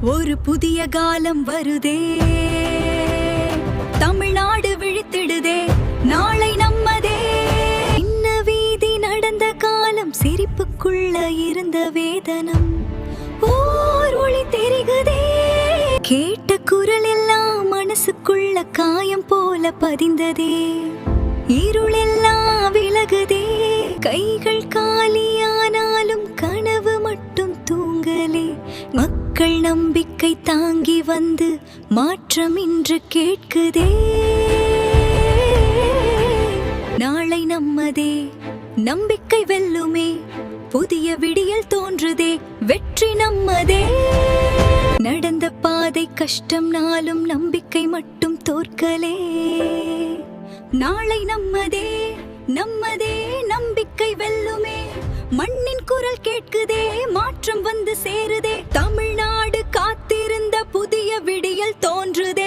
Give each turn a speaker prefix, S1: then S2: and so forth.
S1: ஒரு புதிய காலம் வருதே, தமிழ்நாடு விழித்திடுதே, நாளை நம்மதே. இன்ன வீதி நடந்த காலம், சிரிப்புக்குள்ள இருந்த வேதனம் ஓர் ஒளி தெரிகுதே. கேட்ட குரல் எல்லாம் மனசுக்குள்ள காயம் போல பதிந்ததே. இருளெல்லாம் விலகுதே, கைகள் காலியானாலும் கனவு மட்டும் தூங்கலே. மக்கள் நம்பிக்கை தாங்கி வந்து மாற்றம் இன்று கேட்குதே. நாளை நம்மதே, நம்பிக்கை வெல்லுமே, புதிய விடியல் தோன்றுதே, வெற்றி நம்மதே. நடந்த பாதை கஷ்டம் நாளும் நம்பிக்கை மட்டும் தோற்கலே. நாளை நம்மதே, நம்மதே, நம்பிக்கை வெல்லுமே, மண்ணின் குரல் கேட்குதே, மாற்றம் வந்து சேருதே. தமிழ்நாடு காத்திருந்த புதிய விடியல் தோன்றுதே.